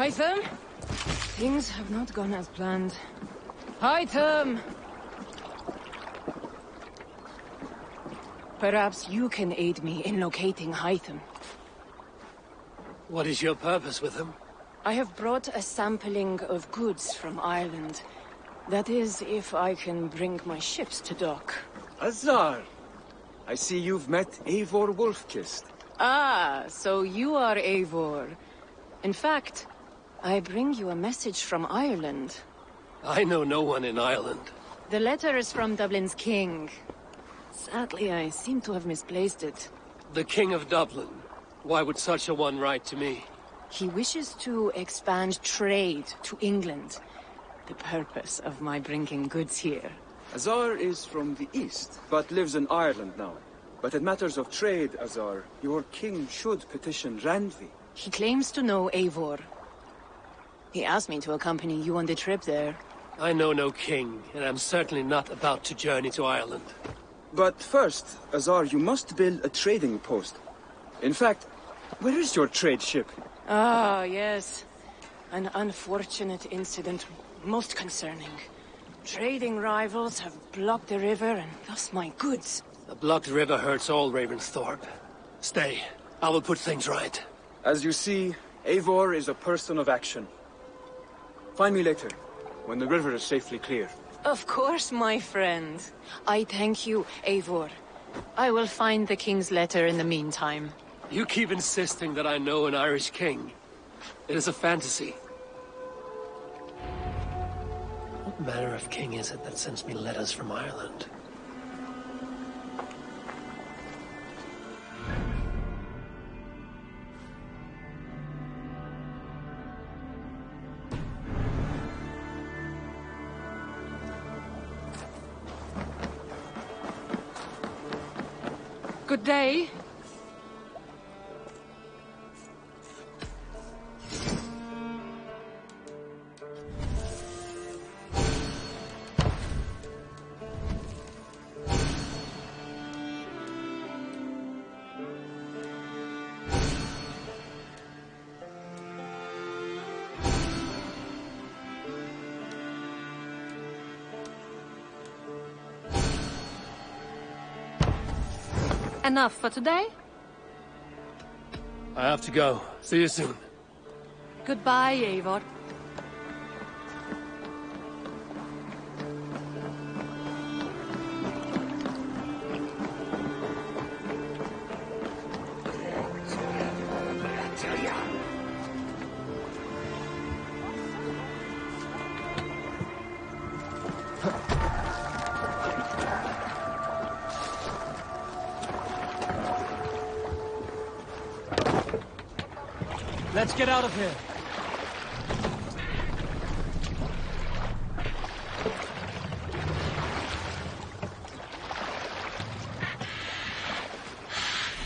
Hytham? Things have not gone as planned. Hytham! Perhaps you can aid me in locating Hytham. What is your purpose with him? I have brought a sampling of goods from Ireland. That is, if I can bring my ships to dock. Azar! I see you've met Eivor Wolfkist. Ah, so you are Eivor. In fact, I bring you a message from Ireland. I know no one in Ireland. The letter is from Dublin's king. Sadly, I seem to have misplaced it. The King of Dublin. Why would such a one write to me? He wishes to expand trade to England. The purpose of my bringing goods here. Azar is from the east, but lives in Ireland now. But in matters of trade, Azar, your king should petition Randvi. He claims to know Eivor. He asked me to accompany you on the trip there. I know no king, and I'm certainly not about to journey to Ireland. But first, Azar, you must build a trading post. In fact, where is your trade ship? Ah, yes. An unfortunate incident, most concerning. Trading rivals have blocked the river and thus my goods. A blocked river hurts all Ravensthorpe. Stay. I will put things right. As you see, Eivor is a person of action. Find me later, when the river is safely clear. Of course, my friend. I thank you, Eivor. I will find the king's letter in the meantime. You keep insisting that I know an Irish king. It is a fantasy. What manner of king is it that sends me letters from Ireland? Good day. Enough for today? I have to go. See you soon. Goodbye, Eivor. Let's get out of here.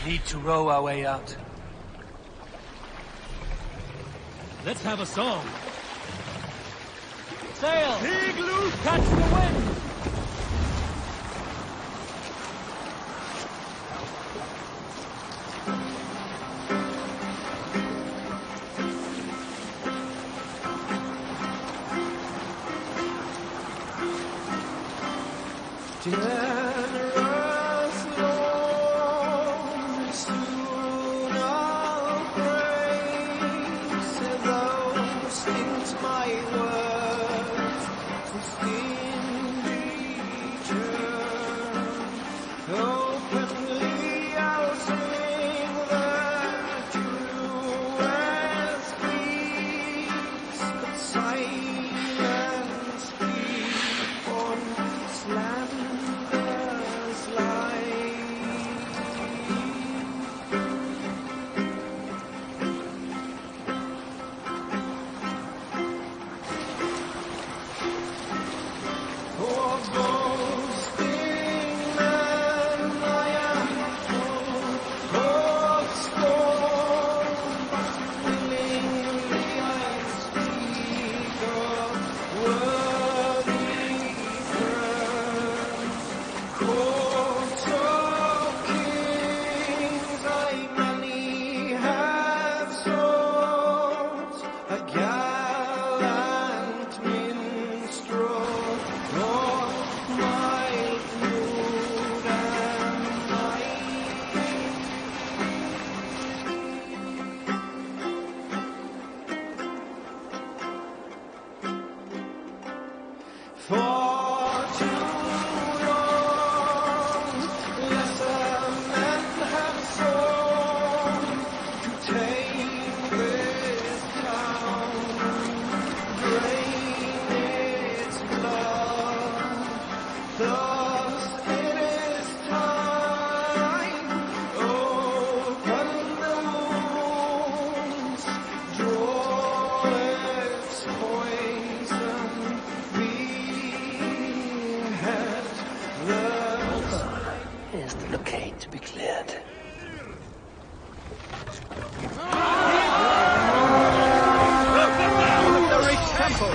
Need to row our way out. Let's have a song. Sail! Igloo! Catch the wind! Generous Lord, soon I'll praise those things my words to stingy churn. Openly I'll sing the truest peace, but silence keep on slander. the blockade to be cleared. The rich temple!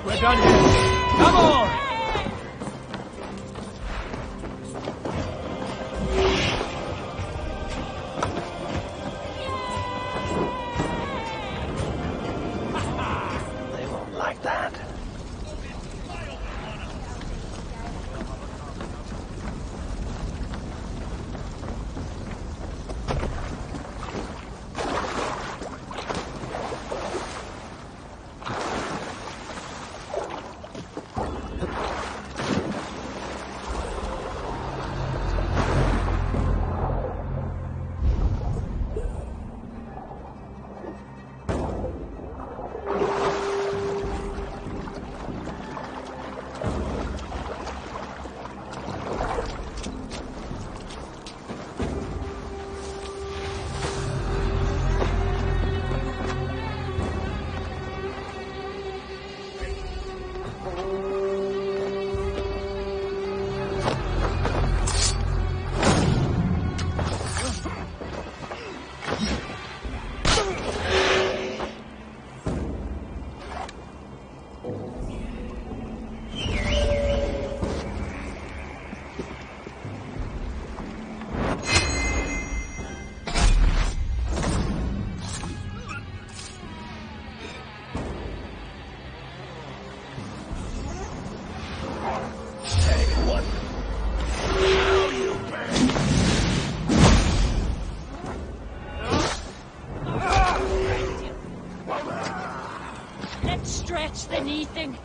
We're done here. Come on! They won't like that. Let's stretch the knee thing.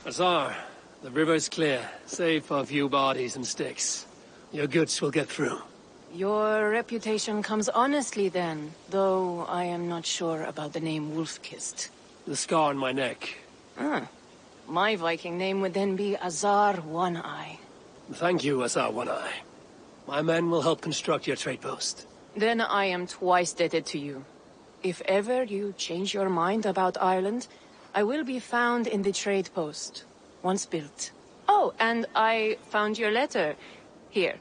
Azar, the river is clear, save for a few bodies and sticks. Your goods will get through. Your reputation comes honestly then, though I am not sure about the name Wolf-Kissed. The scar on my neck. Ah. My Viking name would then be Azar One-Eye. Thank you, Azar One-Eye. My men will help construct your trade post. Then I am twice indebted to you. If ever you change your mind about Ireland, I will be found in the trade post, once built. Oh, and I found your letter. Here.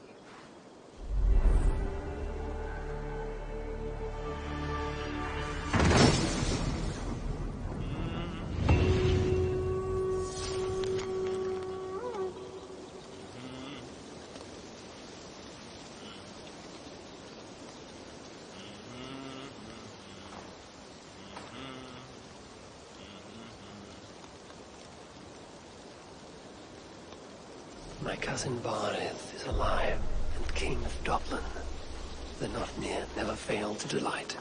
My cousin Barith is alive and king of Dublin. The not near never fail to delight.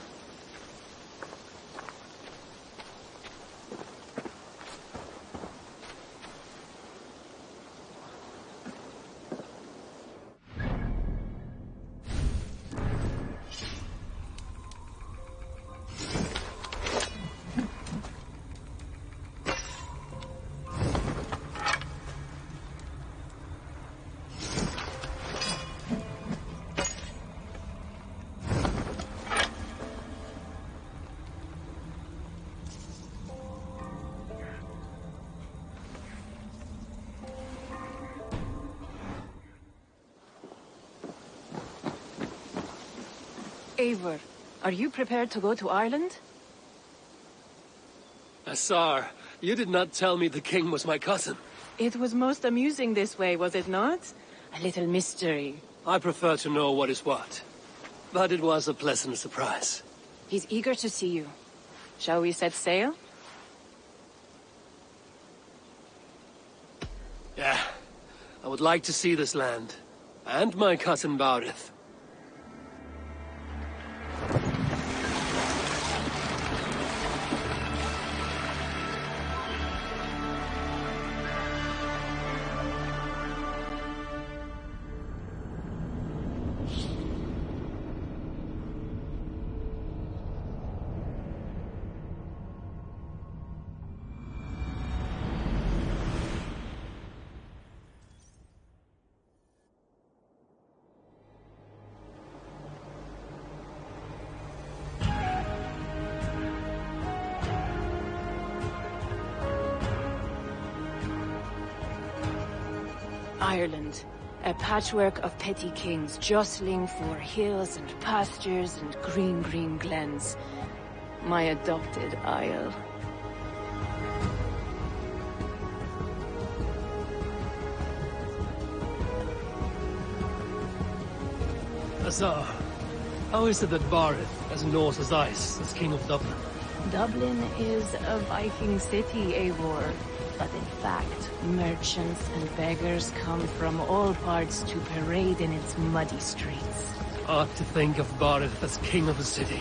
Eivor, are you prepared to go to Ireland? Azar, you did not tell me the king was my cousin. It was most amusing this way, was it not? A little mystery. I prefer to know what is what. But it was a pleasant surprise. He's eager to see you. Shall we set sail? Yeah. I would like to see this land. And my cousin Barith. Ireland, a patchwork of petty kings jostling for hills and pastures and green glens. My adopted isle. Azar, how is it that Barith, as north as ice, is king of Dublin? Dublin is a Viking city, Eivor. But in fact, merchants and beggars come from all parts to parade in its muddy streets. Odd to think of Barith as king of a city.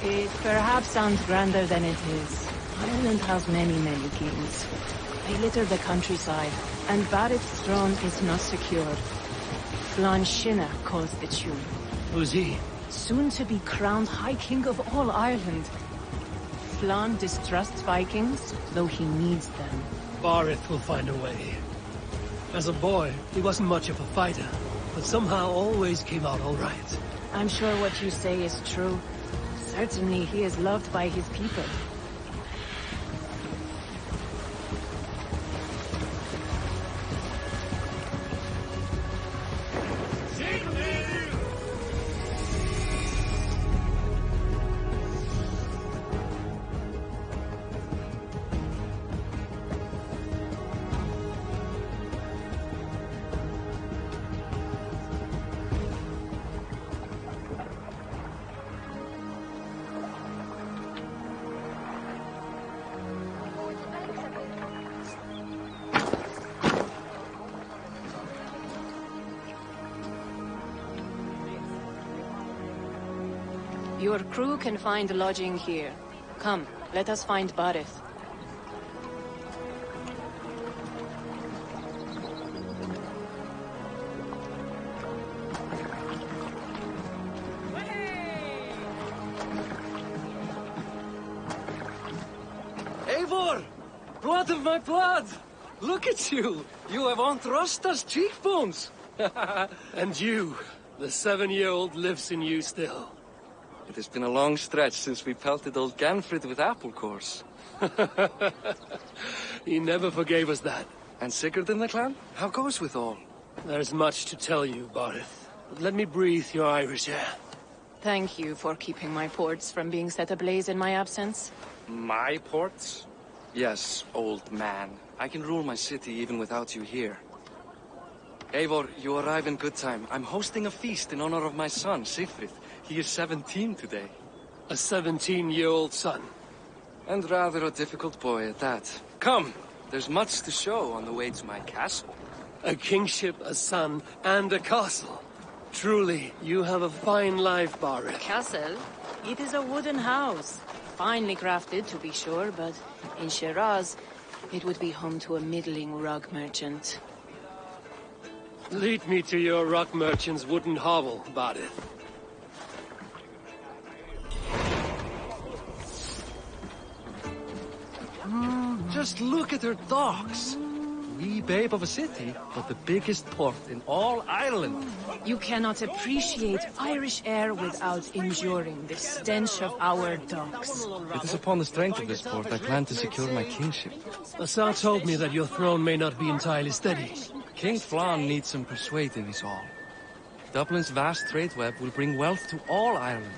It perhaps sounds grander than it is. Ireland has many kings. They litter the countryside, and Barith's throne is not secured. Flann Sinna calls the tune. Who's he? Soon to be crowned High King of all Ireland. Flann distrusts Vikings, though he needs them. Barith will find a way. As a boy, he wasn't much of a fighter, but somehow always came out all right. I'm sure what you say is true. Certainly he is loved by his people. Your crew can find lodging here. Come, let us find Barith. Eivor! Blood of my blood! Look at you! You have Aunt Rosta's cheekbones! And you, the 7-year-old lives in you still. It has been a long stretch since we pelted old Ganfrid with apple cores. He never forgave us that. And Sigurd in the clan? How goes with all? There's much to tell you, Barith. But let me breathe your Irish air. Thank you for keeping my ports from being set ablaze in my absence. My ports? Yes, old man. I can rule my city even without you here. Eivor, you arrive in good time. I'm hosting a feast in honor of my son, Sigfrid. He is 17 today. A 17-year-old son. And rather a difficult boy at that. Come, there's much to show on the way to my castle. A kingship, a son, and a castle. Truly, you have a fine life, Barith. Castle? It is a wooden house. Finely crafted, to be sure, but in Shiraz, it would be home to a middling rug merchant. Lead me to your rock merchant's wooden hovel, Barith. Just look at her docks. Wee babe of a city, but the biggest port in all Ireland. You cannot appreciate Irish air without enduring the stench of our docks. It is upon the strength of this port I plan to secure my kingship. Assar told me that your throne may not be entirely steady. King Flann needs some persuading is all. Dublin's vast trade web will bring wealth to all Ireland.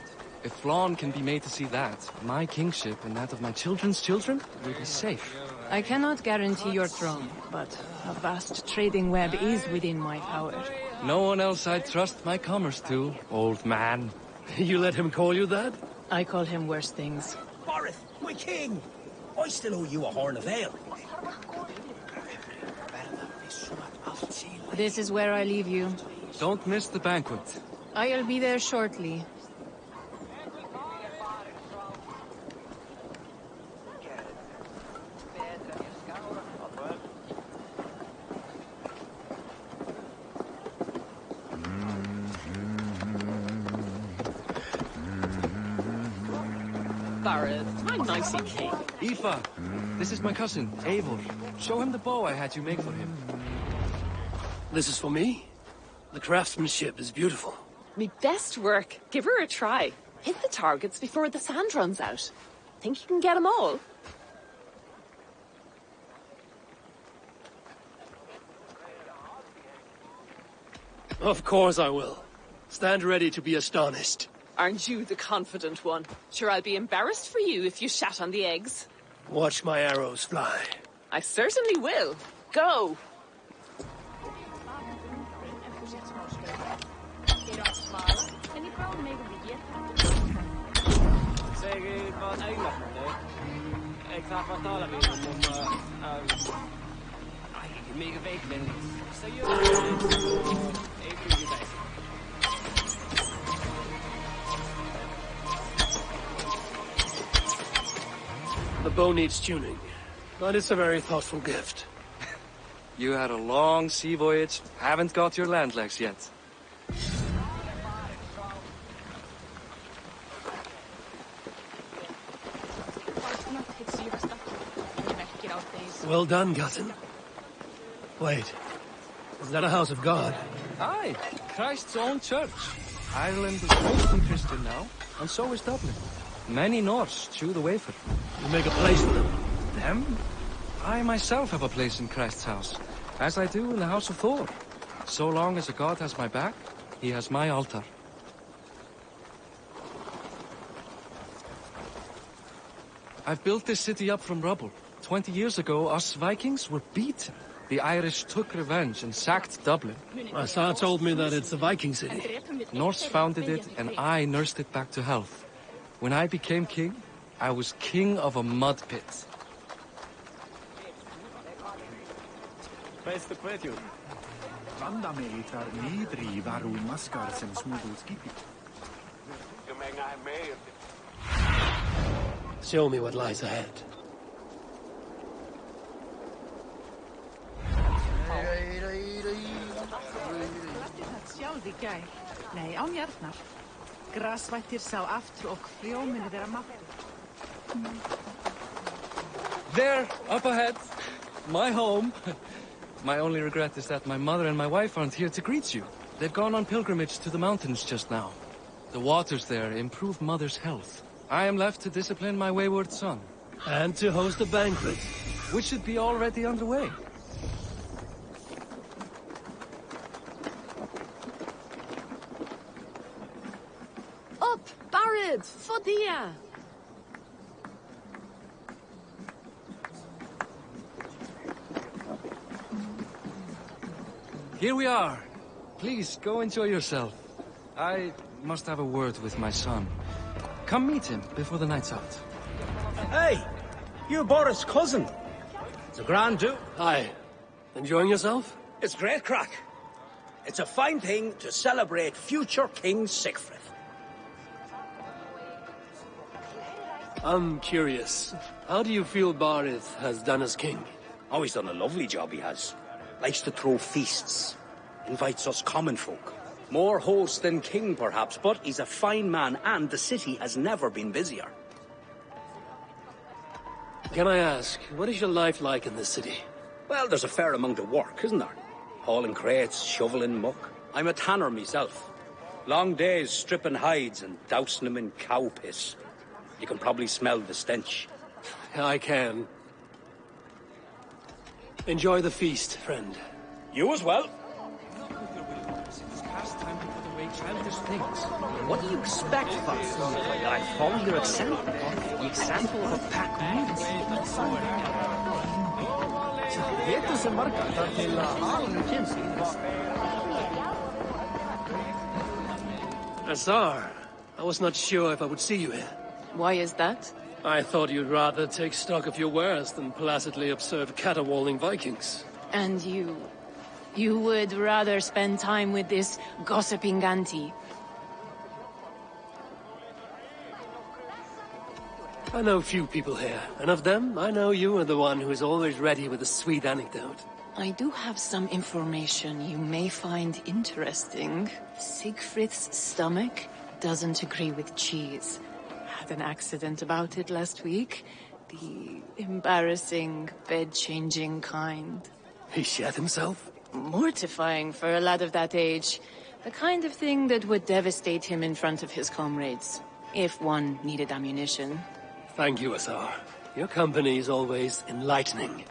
If Flann can be made to see that, my kingship and that of my children's children will be safe. I cannot guarantee your throne, but a vast trading web is within my power. No one else I'd trust my commerce to, old man. You let him call you that? I call him worse things. Barith, my king! I still owe you a horn of ale. This is where I leave you. Don't miss the banquet. I'll be there shortly. Barith, my nicey king. Aoife, this is my cousin, Eivor. Show him the bow I had you make for him. This is for me? The craftsmanship is beautiful. Me best work. Give her a try. Hit the targets before the sand runs out. Think you can get them all? Of course I will. Stand ready to be astonished. Aren't you the confident one? Sure, I'll be embarrassed for you if you shat on the eggs. Watch my arrows fly. I certainly will. Go! The bow needs tuning, but it's a very thoughtful gift. You had a long sea voyage, haven't got your land legs yet. Well done, cousin. Wait, is that a house of God? Aye, Christ's own church. Ireland is mostly Christian now, and so is Dublin. Many Norse chew the wafer. You make a place for them. Them? I myself have a place in Christ's house, as I do in the house of Thor. So long as a god has my back, he has my altar. I've built this city up from rubble. 20 years ago, us Vikings were beaten. The Irish took revenge and sacked Dublin. Assar told me that it's a Viking city. Norse founded it, and I nursed it back to health. When I became king, I was king of a mud pit. Show me what lies ahead. Nei, án jarnar. Grasvættir sá aftur og frjóminu þeirra máttu. There, up ahead. My home. My only regret is that my mother and my wife aren't here to greet you. They've gone on pilgrimage to the mountains just now. The waters there improve Mother's health. I am left to discipline my wayward son. And to host a banquet. Which should be already underway. Up, Barid, Fodia. Here we are. Please, go enjoy yourself. I must have a word with my son. Come meet him before the night's out. Hey, you're Boris' cousin. It's a grand do. Hi. Enjoying yourself? It's great crack. It's a fine thing to celebrate future King Sigfrid. I'm curious. How do you feel Barith has done as king? Oh, he's done a lovely job, he has. Likes to throw feasts. Invites us common folk. More host than king, perhaps, but he's a fine man, and the city has never been busier. Can I ask, what is your life like in this city? Well, there's a fair amount of work, isn't there? Hauling crates, shoveling muck. I'm a tanner myself. Long days stripping hides and dousing them in cow piss. You can probably smell the stench. I can. Enjoy the feast, friend. You as well. It's past time to put away childish things. What do you expect from us? I follow your example. The example of a pack moves. Azar, I was not sure if I would see you here. Why is that? I thought you'd rather take stock of your wares than placidly observe caterwauling Vikings. And you... you would rather spend time with this gossiping auntie? I know few people here, and of them, I know you are the one who is always ready with a sweet anecdote. I do have some information you may find interesting. Siegfried's stomach doesn't agree with cheese. Had an accident about it last week. The embarrassing, bed-changing kind. He shat himself? Mortifying for a lad of that age. The kind of thing that would devastate him in front of his comrades. If one needed ammunition. Thank you, Azar. Your company is always enlightening.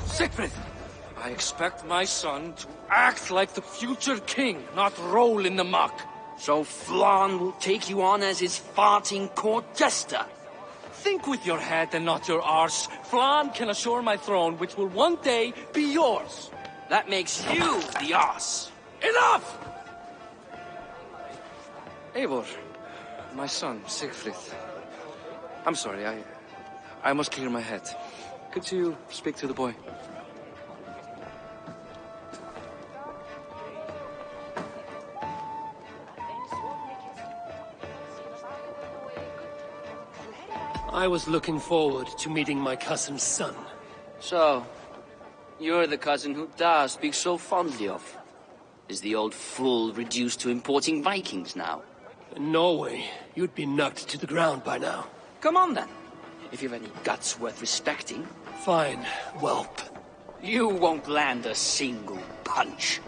Sigfrid! I expect my son to act like the future king, not roll in the muck. So Flan will take you on as his farting court jester. Think with your head and not your arse. Flan can assure my throne, which will one day be yours. That makes you the arse. Enough! Eivor, my son, Sigfrid. I'm sorry, I must clear my head. Could you speak to the boy? I was looking forward to meeting my cousin's son. So, you're the cousin who Da speaks so fondly of. Is the old fool reduced to importing Vikings now? In Norway, you'd be knocked to the ground by now. Come on then, if you've any guts worth respecting. Fine, whelp. You won't land a single punch.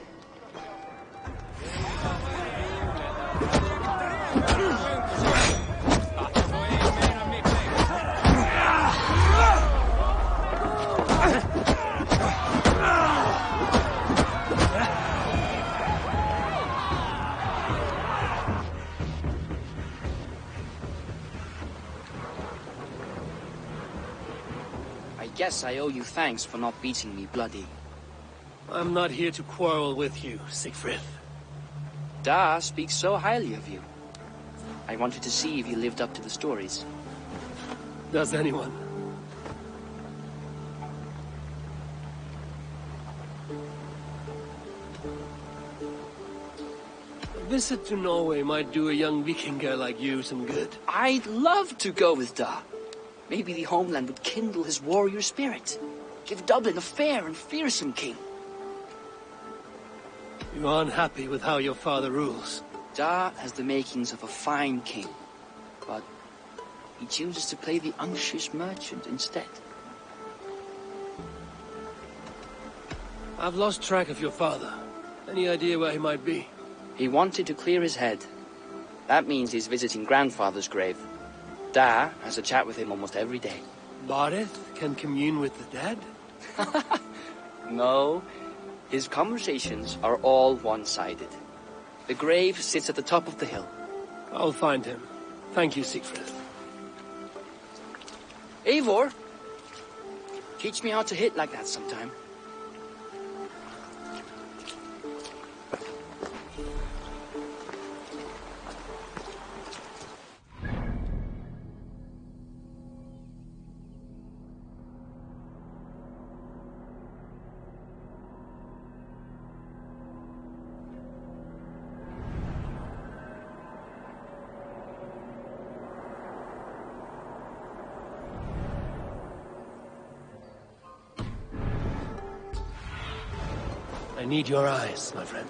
I guess I owe you thanks for not beating me bloody. I'm not here to quarrel with you, Siegfried. Da speaks so highly of you. I wanted to see if you lived up to the stories. Does anyone? A visit to Norway might do a young Vikinger like you some good. I'd love to go with Da. Maybe the homeland would kindle his warrior spirit. Give Dublin a fair and fearsome king. You aren't happy with how your father rules. Da has the makings of a fine king, but he chooses to play the unctuous merchant instead. I've lost track of your father. Any idea where he might be? He wanted to clear his head. That means he's visiting grandfather's grave. Da has a chat with him almost every day. Bardeth can commune with the dead? No, his conversations are all one-sided. The grave sits at the top of the hill. I'll find him. Thank you, Siegfried. Eivor, teach me how to hit like that sometime. I need your eyes, my friend.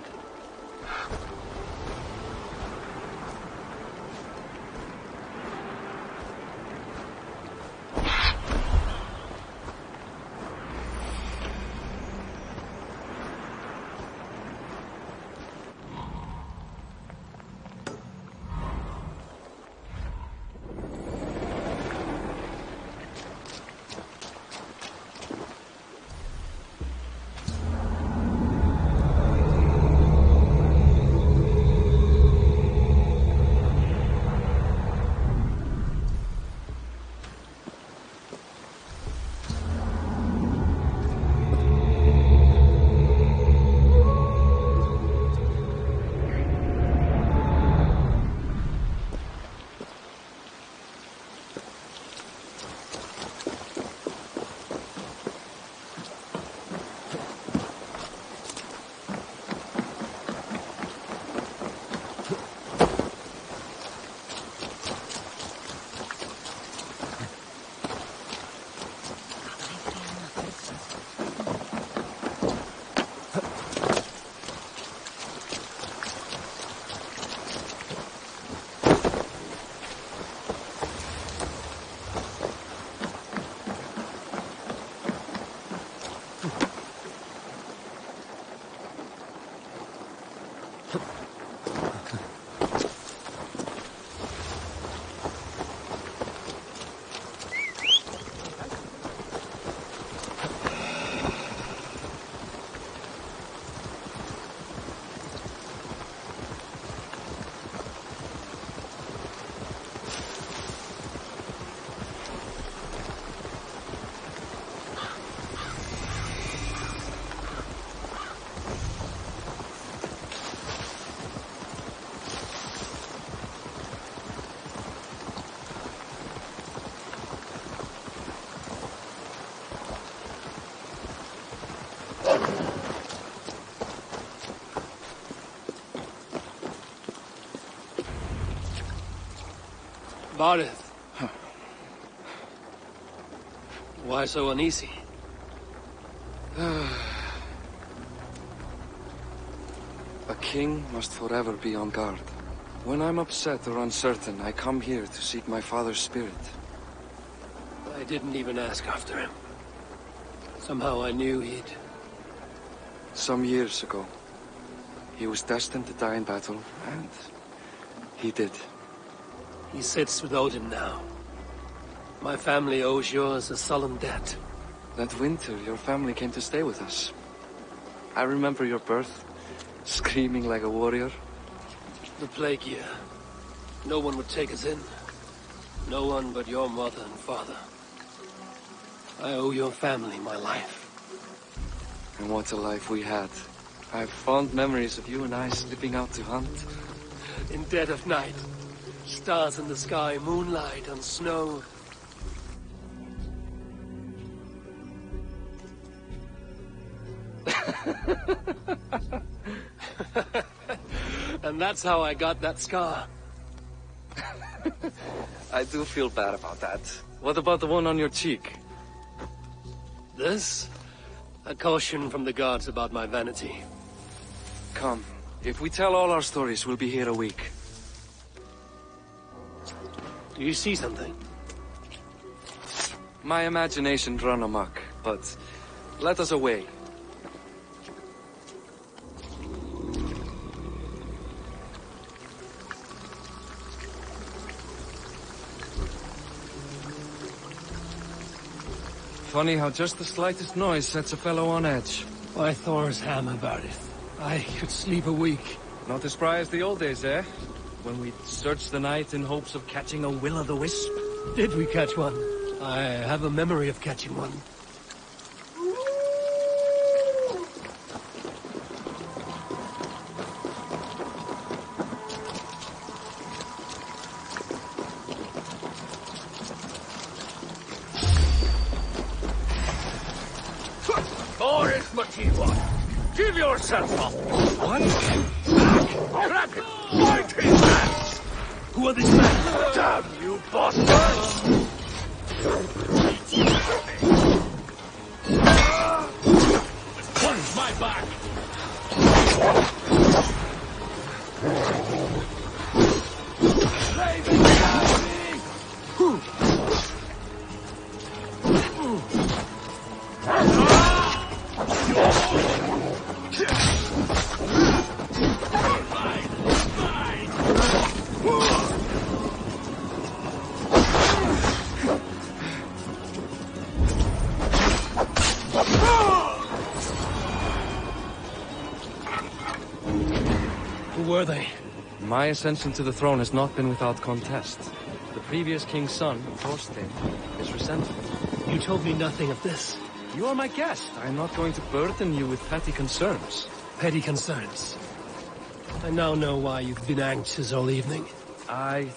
Bardeth. Why so uneasy? A king must forever be on guard. When I'm upset or uncertain, I come here to seek my father's spirit. I didn't even ask after him. Somehow I knew he'd... Some years ago, he was destined to die in battle, and he did. He sits with Odin now. My family owes yours a sullen debt. That winter, your family came to stay with us. I remember your birth, screaming like a warrior. The plague year. No one would take us in. No one but your mother and father. I owe your family my life. And what a life we had. I have fond memories of you and I slipping out to hunt. In dead of night. Stars in the sky, moonlight and snow. And that's how I got that scar. I do feel bad about that. What about the one on your cheek? This? A caution from the gods about my vanity. come. If we tell all our stories, we'll be here a week. Do you see something? My imagination's run amok, but let us away. Funny how just the slightest noise sets a fellow on edge. Why Thor's ham about it? I could sleep a week. Not as spry as the old days, eh? When we'd search the night in hopes of catching a will-o'-the-wisp. Did we catch one? I have a memory of catching one. Give yourself up! What? Grab him! Fight his hands! Who are these men? Damn you bastards! Punch my back! Were they? My ascension to the throne has not been without contest. The previous king's son, Thorstein, is resentful. You told me nothing of this. You are my guest. I am not going to burden you with petty concerns. Petty concerns. I now know why you've been anxious all evening. Aye,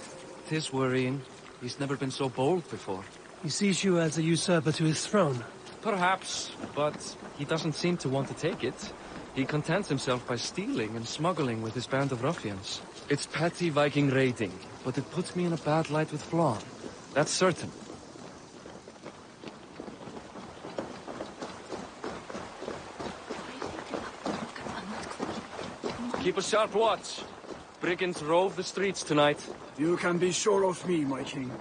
'tis worrying. He's never been so bold before. He sees you as a usurper to his throne. Perhaps, but he doesn't seem to want to take it. He contents himself by stealing and smuggling with his band of ruffians. It's petty Viking raiding, but it puts me in a bad light with Flann. That's certain. Keep a sharp watch. Brigands rove the streets tonight. You can be sure of me, my king.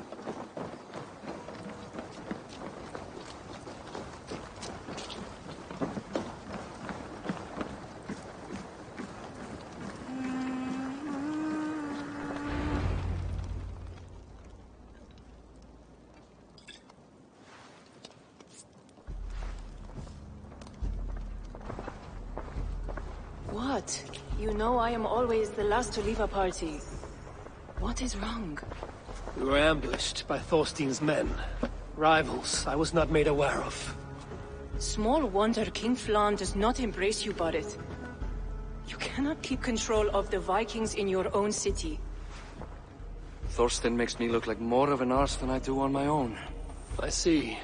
What? You know I am always the last to leave a party. What is wrong? We were ambushed by Thorstein's men. Rivals I was not made aware of. Small wonder King Flann does not embrace you, Barret. You cannot keep control of the Vikings in your own city. Thorstein makes me look like more of an arse than I do on my own. I see.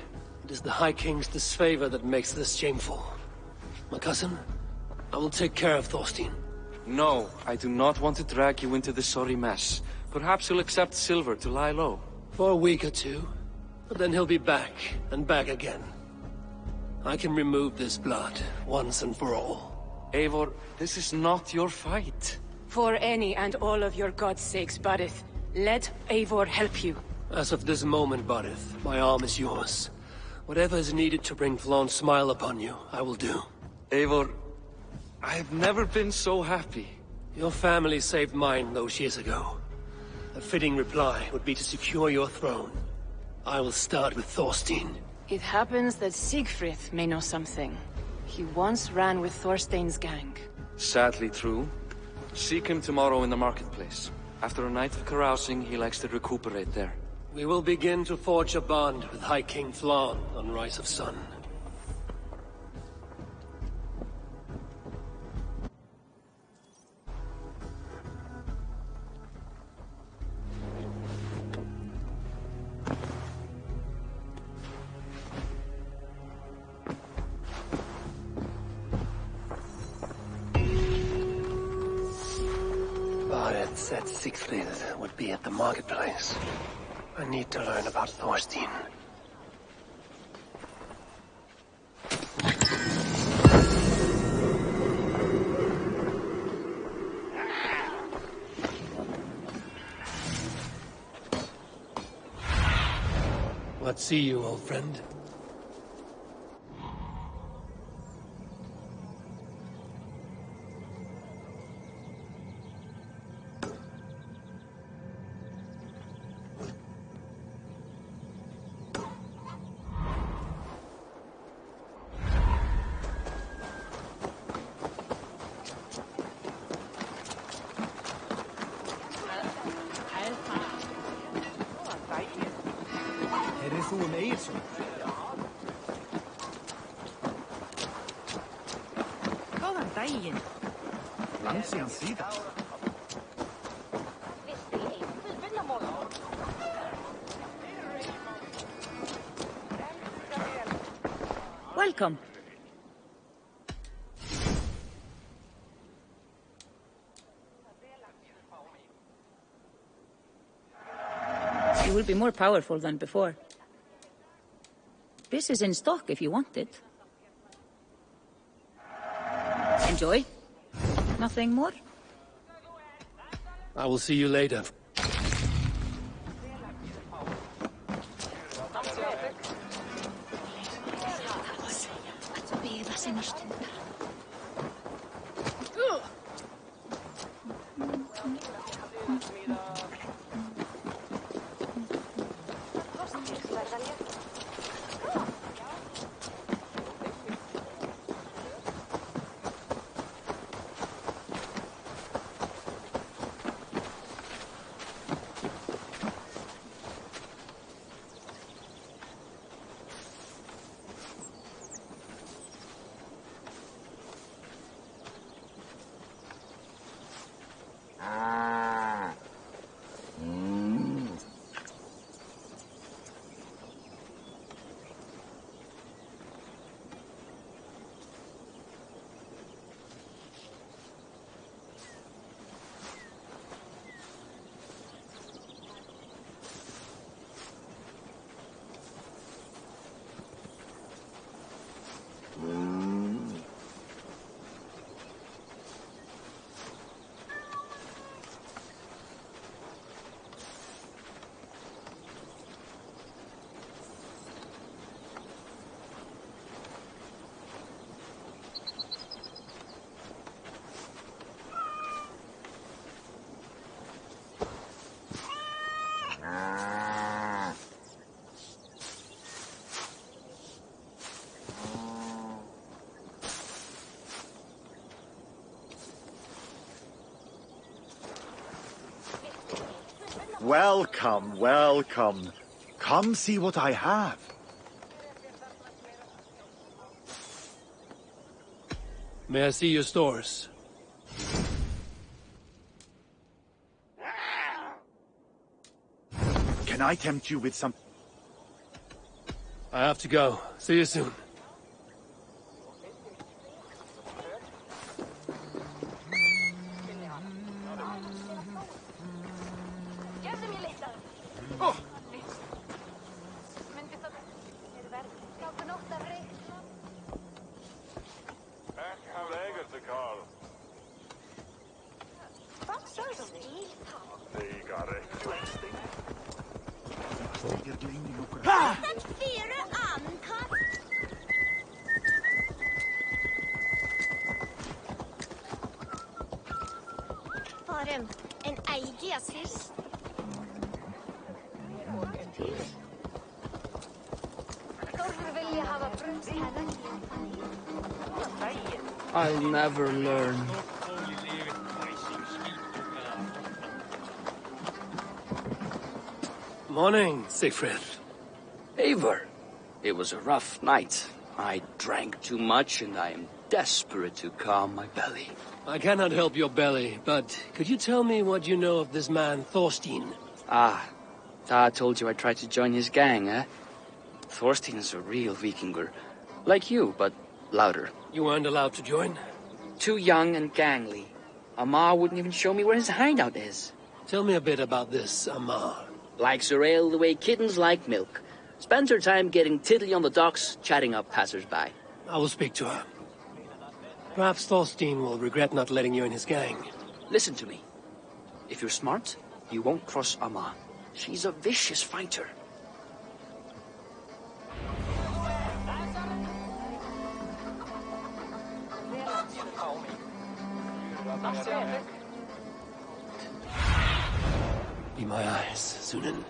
It is the High King's disfavor that makes this shameful. My cousin, I will take care of Thorstein. No, I do not want to drag you into this sorry mess. Perhaps he'll accept silver to lie low. For a week or two, but then he'll be back, and back again. I can remove this blood, once and for all. Eivor, this is not your fight. For any and all of your god's sakes, Barret, let Eivor help you. As of this moment, Barret, my arm is yours. Whatever is needed to bring Flann's smile upon you, I will do. Eivor, I've never been so happy. Your family saved mine those years ago. A fitting reply would be to secure your throne. I will start with Thorstein. It happens that Siegfried may know something. He once ran with Thorstein's gang. Sadly true. Seek him tomorrow in the marketplace. After a night of carousing, he likes to recuperate there. We will begin to forge a bond with High King Flann on Rise of Sun. Barret said Siegfried would be at the marketplace. I need to learn about Thorstein. not see you, old friend. Góðan daginn. Langt síðan síðast. Welcome. You will be more powerful than before. This is in stock if you want it. Enjoy. Nothing more? I will see you later. Welcome, welcome. Come see what I have. May I see your stores? Can I tempt you with some? I have to go. See you soon. I'll never learn. Morning, Siegfried. Eivor, it was a rough night. I drank too much and I am desperate to calm my belly. I cannot help your belly, but could you tell me what you know of this man, Thorstein? Ah, I told you I tried to join his gang, eh? Thorstein is a real Vikinger. Like you, but louder. You weren't allowed to join? Too young and gangly. Amar wouldn't even show me where his hideout is. Tell me a bit about this Amar. Likes her ale the way kittens like milk. Spends her time getting tiddly on the docks, chatting up passers-by. I will speak to her. Perhaps Thorstein will regret not letting you in his gang. Listen to me. If you're smart, you won't cross Amar. She's a vicious fighter. Be my eyes, Sunan.